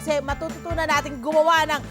kasi matututunan natin gumawa ng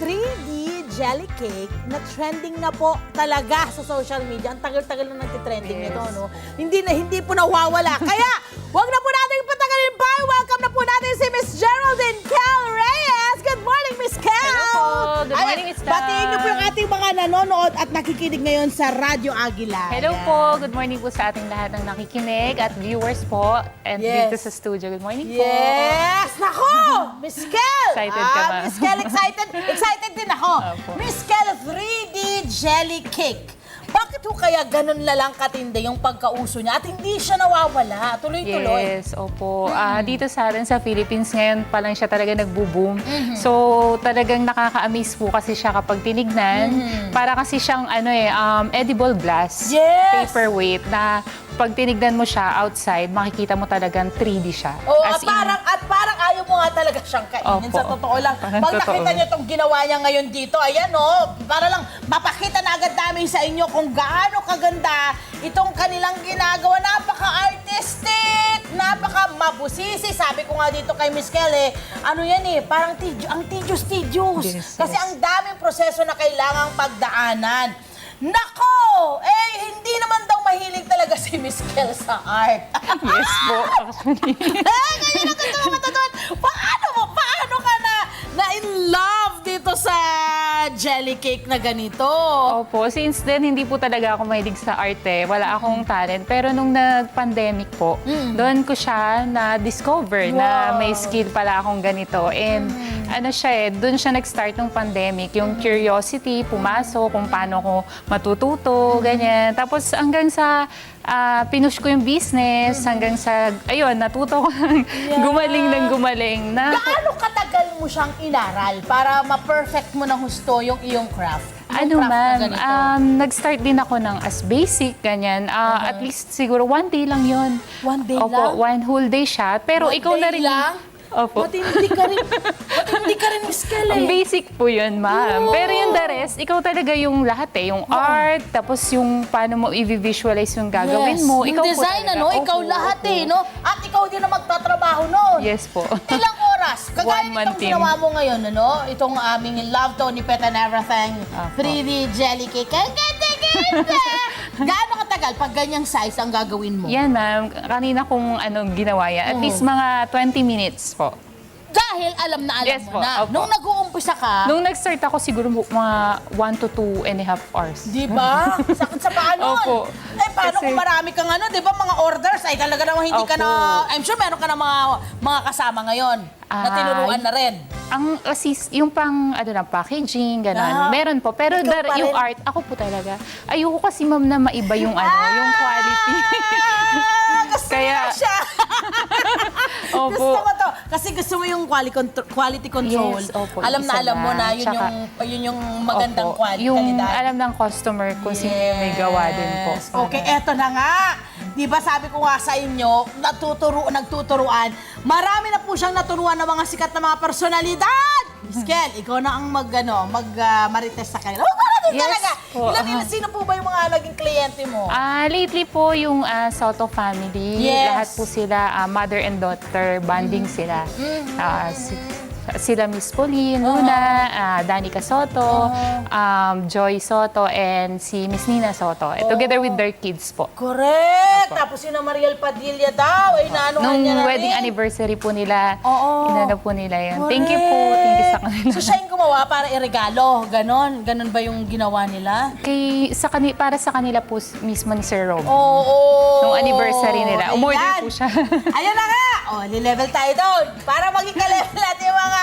3D jelly cake na trending na po talaga sa social media. Ang tagal-tagal na nagtitrending nito, no? Hindi po nawawala. Kaya, wag na po natin patagalin pa. Welcome na po natin si Miss Geraldine Kel Reyes. Good morning, Miss Kel! Hello po. Good morning, Miss Kel. Batiin niyo po yung ating mga nanonood at nakikinig ngayon sa Radyo Aguila. Hello Ayan. po. Good morning po sa ating lahat ng nakikinig at viewers po. And Yes. dito sa studio. Good morning po. Yes! Nako! Miss Kel! Excited ka ba? Miss Kel, excited. Excited din ako. Opo. Miss Kel, 3D jelly cake. Bakit ho kaya ganun na lang katindi yung pagkauso niya at hindi siya nawawala? Tuloy-tuloy. Yes, opo. Dito sa atin sa Philippines ngayon pa lang siya talaga nagbo-boom. So talagang nakaka-amaze po kasi siya kapag tinignan. Para kasi siyang edible glass. Yes! Paperweight na pag tinignan mo siya outside, makikita mo talagang 3D siya. Oh, As at in- parang ayaw mo nga talaga siyang kainin. Opo. Sa totoo lang. Parang Pag totoo. nakita niyo itong ginawa niya ngayon dito, ayan para lang mapakita na agad namin sa inyo kung gaano kaganda itong kanilang ginagawa. Napaka-artistic, napaka-mabusisi. Sabi ko nga dito kay Miss Kelly, parang ang tedious. Yes, Kasi yes. ang daming proseso na kailangang pagdaanan. Nako! Hindi naman daw mahilig talaga si Miss Kel sa art. Yes po, actually. Ngayon ang gusto ko matutunan, paano ka na in love dito sa jelly cake na ganito? Opo, since then hindi po talaga ako mahilig sa arte. Wala akong talent. Pero nung nag-pandemic po, doon ko siya na-discover na may skill pala akong ganito. And doon siya nag-start ng pandemic. Yung curiosity, pumasok kung paano ko matututo, ganyan. Tapos hanggang sa pinush ko yung business, hanggang sa, natuto ko gumaling. Gaano katagal mo siyang inaral para ma-perfect mo na husto yung iyong craft? Yung craft na Ma'am, ganito? nag-start din ako ng as basic, ganyan. At least siguro one day lang yun. One day Opo, lang? one whole day siya. Pero One ikaw na day rin. lang? Opo. Matindi ka rin, Miss Kel, Ang basic po yun, ma'am. Oo. Pero yung the rest, ikaw talaga yung lahat Yung art, tapos yung paano mo i-visualize yung gagawin mo. Yung Ikaw design, po talaga. ikaw Opo, lahat opo. no? At ikaw din na magtatrabaho noon. Yes po. Ilang oras? Kagaya One-man nitong team. ginawa mo ngayon, Itong aming Love Tony Pet and Everything, Apo. 3D jelly cake. Ang ganda! Gaano katagal pag ganyang size ang gagawin mo? Yan, ma'am. Kanina kong ginawa yan. At least mga 20 minutes po. Dahil alam Yes mo po, na. opo. Nung nag-uumpisa ka, Nung nag-start ako, siguro mga 1 to 2.5 hours. di ba? Sakit sa paa nun. Opo. Paano Kasi- kung marami kang di ba mga orders ay talaga naman hindi ka Opo. na, I'm sure meron ka na mga kasama ngayon na tinuruan na rin. Ang yung pang packaging, gano'n. Meron po. Pero Ikaw pa yung rin? art, ako po talaga. Ayoko kasi, ma'am, na maiba yung yung quality. Gusto Kaya- mo siya. Opo. Gusto ko to. Kasi gusto mo yung quality control. Yes, opo, Alam na isa alam mo lang. na yun, Tsaka- yun yung magandang Opo. quality. Yung kalidad. alam ng customer kung sino yung may gawa din po. Yes. Okay, eto na nga. Di ba sabi ko nga sa inyo, nagtuturuan, marami na po siyang naturuan ng mga sikat na mga personalidad. Miss Kel, ikaw na ang marites sa kanila. Yes Talaga. po. Sino po ba yung mga naging kliyente mo? Lately po, yung Soto family, Yes. lahat po sila, mother and daughter, bonding sila. Sila Miss Pauline Luna, Danica Soto, Joy Soto, and si Miss Nina Soto. Together with their kids po. Correct! Tapos yun ang Mariel Padilla daw, ay naanuhan Nung niya na wedding rin. anniversary po nila, Oo. inano po nila yan. Thank you po. Thank you sa kanila. So siya yung gumawa para iregalo, ganon? Ganon ba yung ginawa nila? Para sa kanila po mismo ni Sir Rob. Oo. Nung anniversary nila. Umorder Ayan. po siya. Ayan na nga! Li-level tayo doon para maging ka-level natin yung mga,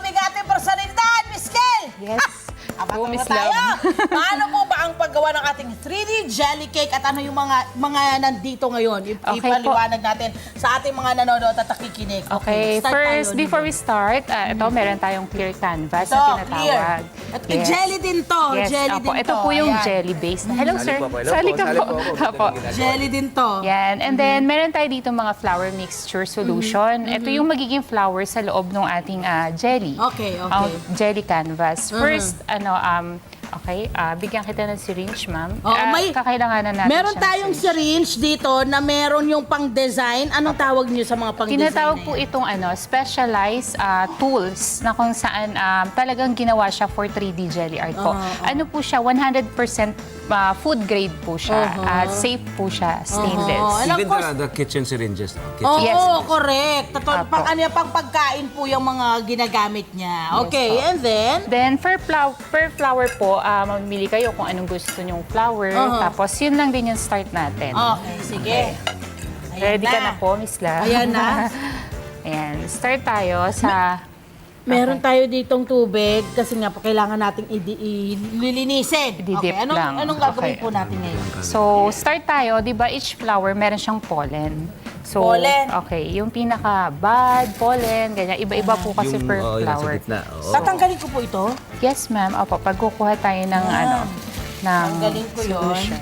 bigating personalidad, Miss Kel! Yes. Go, Miss tayo. Love. Paano po ba ang paggawa ng ating 3D jelly cake at ano yung mga nandito ngayon? Okay Ipaliwanag natin sa ating mga nanonood at nakikinig. Okay, start first, tayo. before we start, ito, meron tayong clear canvas Ito, na clear. tinatawag. At jelly din to. Yes, Jelly opo. din Ito to. po yung Ayan. jelly base. Hello, sir. Hello po, Sali ka sali po. po ako. Opo. Jelly din to. Yan. And then, meron tayo dito mga flour mixture solution. Ito yung magiging flour sa loob ng ating jelly. Okay, okay. Jelly canvas. First, Okay, bigyan kita ng syringe, ma'am. Oo, Kakailanganan natin meron siya ng tayong syringe dito na meron yung pang-design. Anong tawag niyo sa mga pang-design Tinatawag na po yan? itong specialized tools na kung saan talagang ginawa siya for 3D jelly art po. Ano po siya, 100% food grade po siya. Safe po siya, stainless. And of Even course- the kitchen syringes. Oo, Yes. correct. Apo. Pang pagkain po yung mga ginagamit niya. Okay, po. and then? Then, per flower po, mamili kayo kung anong gusto nyong flower. Tapos, yun lang din yung start natin. Okay, sige. Ayan Ready ka na po, Miss La? Ayan na. Ayan, start tayo sa... Meron tayo ditong tubig kasi nga kailangan nating lilinisin. I-dip Okay, lang. anong gagawin Okay. po natin ngayon? So, start tayo. Di ba each flower meron siyang pollen. So, Pollen. okay. Yung pinaka-bud, pollen, ganyan. Iba-iba po kasi per yung nasa flower. gitna. Oo. Tatanggalin ko po ito. Yes, ma'am. Opo, pagkukuha tayo ng ng Tanggalin ko yun. solution.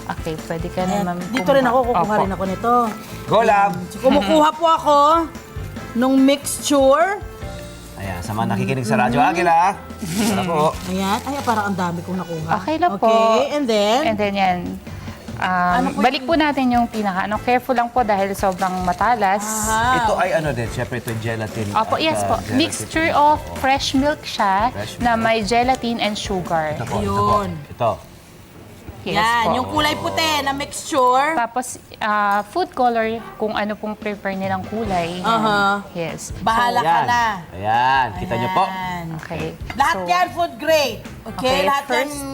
Okay, pwede ka na, ma'am. Dito rin ako, kukuha Opo. rin ako nito. Go lang! So, kumukuha po ako nung mixture. Ayan, sa mga nakikinig sa Radyo Agila. Sana po. Ayan. Ay, parang ang dami kong nakuha. Okay lang po. Okay, and then? And then yan. Ano po Balik po natin yung pinaka. Careful lang po dahil sobrang matalas. Aha. Ito ay ano din, syempre ito yung gelatin. Opo, at, yes po. gelatin. Mixture of fresh milk siya Fresh na milk. may gelatin and sugar. Ito po, Ayun. Ito. Yes Yan, po. yung kulay puti na mixture. Tapos, food color, kung ano pong prefer nilang kulay. Aha. Yes. Bahala ka Ayan. na. Ayan, kita niyo po. Ayan. Okay. Lahat So, yan food grade. Okay, Okay, lahat first- yan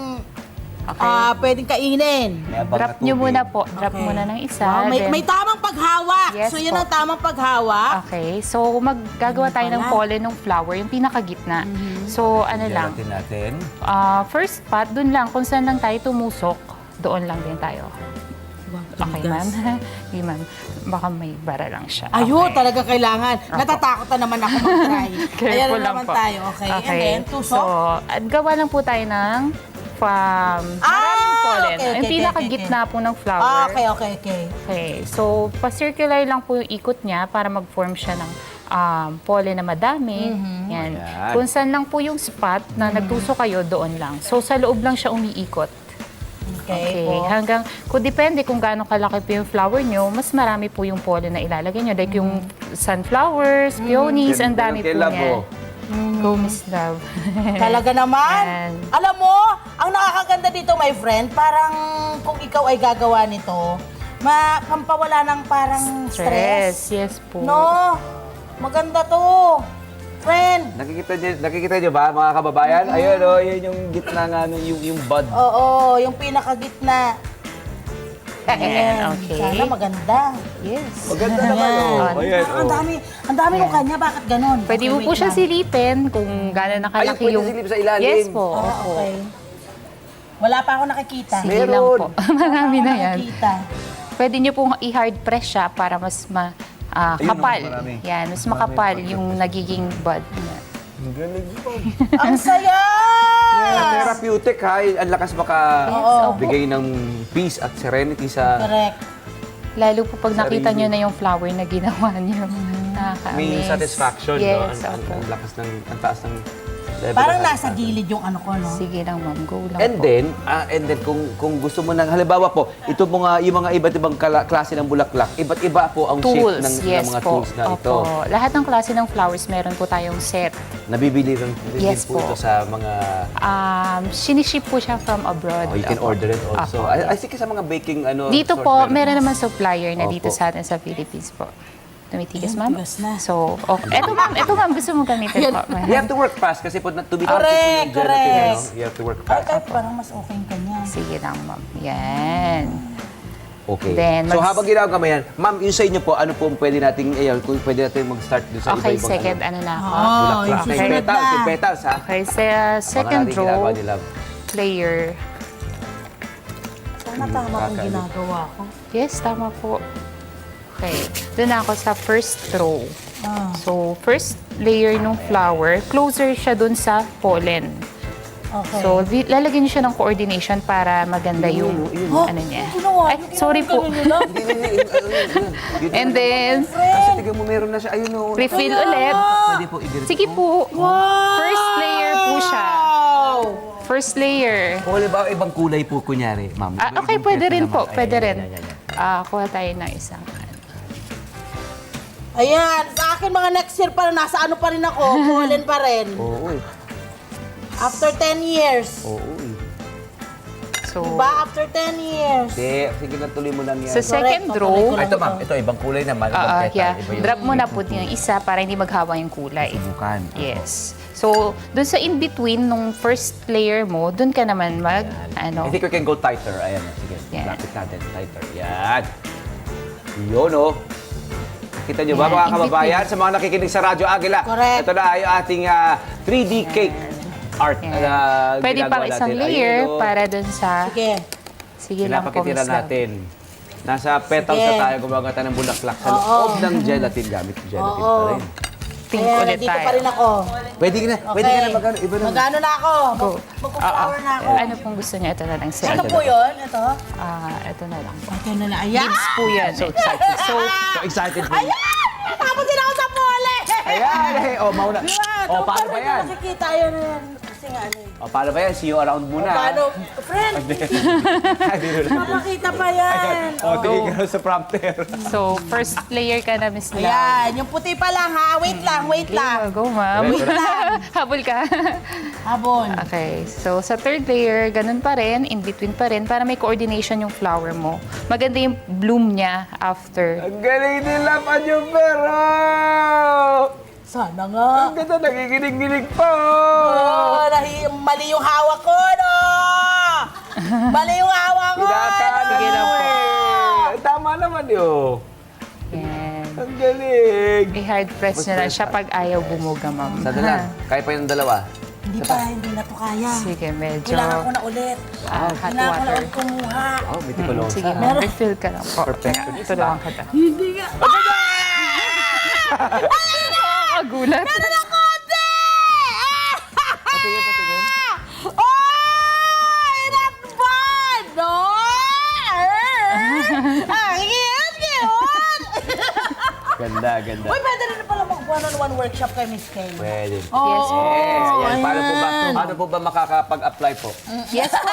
Okay. pwedeng kainin. May abang Drop na nyo tubig. muna po. Drop Okay. muna ng isa. Wow, then- may tamang paghawak. Yes So, yan po. ang tamang paghawak. Okay. So, maggagawa tayo ng pala. pollen ng flower, yung pinakagitna. So, ano lang. Gelatin natin. First spot, dun lang. Kung saan lang tayo tumusok, doon lang din tayo. Okay, ma'am? Hindi, ma'am. Baka may bara lang siya. Ayun, Okay. talaga kailangan. Natatakot na naman ako mag-try. Ayan Careful na lang naman po. tayo. Okay, and then tusok. So, at gawa lang po tayo ng maraming pollen. okay, Yung okay, pinakagitna po ng flower. Okay. Okay. So, pa-circular lang po yung ikot niya para mag-form siya ng pollen na madami. Yan. Ayan. Kung saan lang po yung spot na nagtusok kayo, doon lang. So, sa loob lang siya umiikot. Okay, po. Hanggang, kung depende kung gaano kalaki po yung flower nyo, mas marami po yung pollen na ilalagay nyo. Like yung sunflowers, peonies, ang dami po Kay Love, niya. oh. Go, Miss Love. Talaga naman. Yan. Alam mo, ang nakakaganda dito, my friend, parang kung ikaw ay gagawa nito, pampawala ng parang stress. Yes po. No? Maganda to. Friend. Nakikita niyo ba, mga kababayan? Ayun, oh, yun yung gitna nga, yung bud. Oo, yung pinakagitna. Ayan, okay. Sana maganda. Yes. Maganda naman, oh. Ayan, Ang oh. dami nung kanya. Bakit ganon? Pwede Okay, mo wait po siya lang. silipin kung gano'n nakalaki pwede yung... silip sa ilalim. Yes po. Ah, Opo. okay. Wala pa ako nakikita. Sige Meron. lang po. Marami na yan. Nakikita. Pwede nyo pong i-hard press siya para mas kapal. oh, marami. Yan, mas makapal yung nagiging bud niya. Ang galing po. Ang saya! Therapeutic, ha? Ang lakas baka bigay ng peace at serenity sa... Correct. Lalo po pag nakita Sarili. nyo na yung flower na ginawa nyo. Nakaka-amaze. May satisfaction, no? Yes, Ang opo. lakas ng, ang taas ng level. Parang ng nasa satisfaction. gilid yung ano ko, no? Sige lang, ma'am. Go lang And po. then kung gusto mo ng halimbawa po, ito yung mga iba't ibang klase ng bulaklak, iba't iba po ang shape Tools, ng yes mga po. tools na ito. Opo. Lahat ng klase ng flowers, meron po tayong set. Nabibili rin Yes po po. ito sa mga Siniship po siya from abroad. you can Opo. order it also. Opo. I think sa mga baking Dito sort po, meron. meron naman supplier na dito Opo. sa atin sa Philippines po. Tumitigas, Ayun, ma'am? tigas na. So, okay. Eto ma'am, gusto mo gamitin po. You have to work fast kasi po to be Correct, po yung gelatin, correct. ano? You have to work Ay, fast. kahit parang mas okay yung kanya. Sige lang, ma'am. Yan. Okay. Then, So habang ginagawa mo yan, ma'am, yung sa inyo po, ano po ang pwede nating, kung pwede natin mag-start dun sa Okay, iba-ibang second, ano na ako. Oh, yung bulaklak. susunod Petals, na. yung petals, ha? Okay, sa second Abangan natin ginagawa row, ni Love. layer. Sana tama kung ginagawa ko. Yes, tama po. Okay, doon ako sa first row. Ah. So, first layer ng flower, closer siya doon sa pollen. Okay. So, lalagyan niyo siya ng coordination para maganda yung ano niya. Ginawa, Ay, sorry po. And then, Kasi tignan mo, meron na siya. Ayun, o. refill ulit. Pwede po i-direct Sige po. First layer po siya. Wow! first layer. Kung halimbawa, ibang kulay po, kunyari, ma'am. Okay, Ibang pwede pwesto rin naman. po. Ayan, Pwede ayan, rin. ayan, ayan. Kuha tayo ng isang. Ayan, sa akin mga next year pa rin, nasa ano pa rin ako, Polen pa rin. Oo, eh. After 10 years. Oo, eh. So, Diba? After 10 years. Sige na, tuloy mo lang yan. sa second Correct, row, tutuloy Ito, ma'am. Ito, ibang kulay naman. Ibang petal. yeah, Iba yung drop mo na po yung isa para hindi maghawa yung kulay. subukan. Yes. So, dun sa in-between nung first layer mo, dun ka naman I think we can go tighter. Ayan, sige. Yan. Lapit natin. Tighter. Yan. Yun, oh. Kita nyo ba, Yan, mga in kababayan? Sa mga nakikinig sa Radyo Agila. Correct. Ito na yung ating 3D cake art. Yan. na Pwede ginagawa pang isang natin. layer Ayun, oh. para dun sa... Sige. Sige lang po, Pinapakitira Miss Love. natin. Nasa petals Sige. na tayo gumagata ng bulaklak sa Oo. loob ng gelatin gamit yung gelatin Oo. pa rin. Pink Ayan, ulit dito tayo. pa rin ako. Pwede ka na, pwede ka na magano, iba na. Magano na ako. Go. Magpo-flower na ako. Ano pong gusto niya? Ito na lang sir. Ano po yun? Ito? Ito na lang po. Ito na lang. Ayan! Leaves po yan. So excited. So excited po. Ayan! Tapos din ako sa pole! Ayan, eh. Oh, mauna. Diba? Oh, paano ba yan? Nakikita yun na yan. Kasi nga ano eh. Oh, paano ba yan? See you around muna. Paano? Friend, papakita pa yan. Oh, tingin ka sa prompter. So, first layer ka na, Miss Love. Ayan, yung puti pa lang ha. Wait lang, wait lang. Go, ma'am. Wait Habol ka. Habon. Okay. So, sa third layer, ganun pa rin, in between pa rin, para may coordination yung flower mo. Maganda yung bloom niya after. Ang galing nila pa yung pero! Sana nga. Ang ganda, nakikinig-ginig pa! Oh, mali yung hawak ko, no? Mali yung hawak ko. Pinakanan Sige lang mo po. eh. Tama naman yun. Yan. Ang galing. I-hard press nyo lang siya pag ayaw bumuga, ma'am. Sana lang. Kaya pa yung dalawa. Hindi na to kaya. Sige, medyo Kailangan ko na ulit. hot Kailangan ko na water. ulit kumuha. Oh, may tikulosa. Sige, ma'am. Refill ka lang po. Perfecto. Ito lang kita. Hindi nga. Gulat. Meron ako, ate! Patingin, patingin. Oh! Not bad, no? Cute! Ganda, ganda. Uy, pwede rin pala mag-one-on-one workshop kay Miss Kay. Pwede. Oh, Yes, po. Ayan. ayan. Paano po ba makakapag-apply po? Yes po.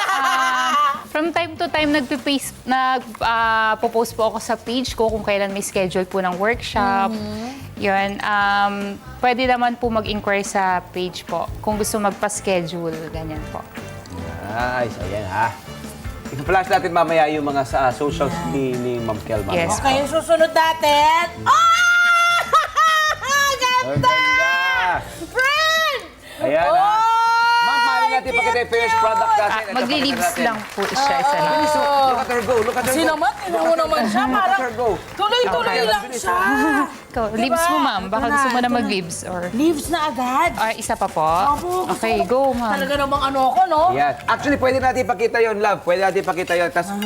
From time to time, nagpo-post po ako sa page ko kung kailan may schedule po ng workshop. Yun. Pwede naman po mag-inquire sa page po kung gusto magpa-schedule. Ganyan po. Nice. Ayan ha. I-flash natin mamaya yung mga sa socials ni Ma'am Kel. Ma'am. Yes. Okay, yung susunod natin. Oh! Ang Ganda! ganda. Friend! Ayan Oh! ha. Ma'am, paano natin pakita yung finished product natin? Ito, Magli-leaves pakita natin. lang po siya isa lang. Bilis, oh. Look at her go. Look at her Kasi go. naman, tingnan mo naman siya. Look at Parang her go. tuloy-tuloy Okay. lang siya. Ikaw, Diba? leaves mo, ma'am. Baka Ito gusto mo na ito mag-leaves or... Leaves na agad. Isa pa po? Opo, gusto Okay, ko- go, ma'am. Talaga namang ano ako, no? Ayan. Actually, pwede natin ipakita yon, love. Pwede natin ipakita yon. Tapos Sige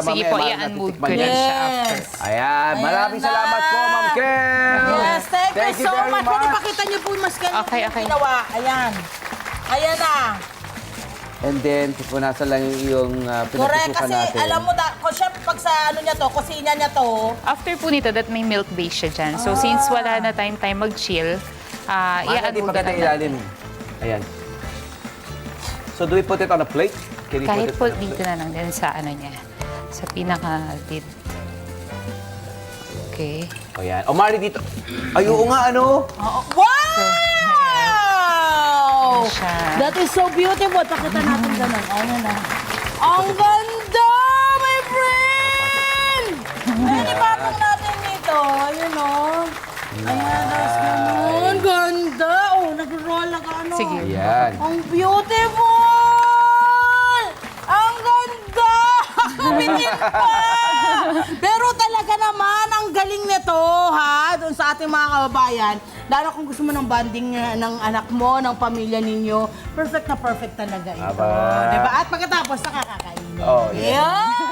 mamaya, po, maaari i-unmove natin ko tikman na yan. siya after. Yes. Ayan. Maraming na. salamat po, Ma'am Kel. Yes, thank you so very much. Pwede pakita niyo po yung mas ganyan Okay, yung okay. ginawa. Ayan. Ayan na. And then, pupunasan lang yung Correct. pinagsusukan Kasi natin. alam mo, syempre pag sa ano niya to, kusina niya to, After po nito, that may milk base siya dyan. So, since wala na time mag-chill, Maaari natin i-unmove ipakita na yung ilalim. Ayan. So, do we put it on a plate? Can we Kahit put po it on a dito plate? na lang din sa ano niya. Sa pinaka-lid. Okay. O yan. O, Mari dito. Ay, oo nga, ano? wow! Siya. That is so beautiful. Pakita natin ganun. Ayan na. Ang ganda, my friend! Ayan, ipatong natin dito. Ayun, oh. Ayan, tapos ganun. Ganda! Oh, nag-roll na ka, ano? Sige. Ayan. Ang beautiful! Ang ganda! Kumingit pa! Pero talaga naman, ang galing nito, ha? Doon sa ating mga kababayan. Lalo kung gusto mo ng bonding ng anak mo, ng pamilya ninyo, perfect na perfect talaga ito. Aba. Diba? At pagkatapos, nakakakainin. Oh, yeah. Yeah!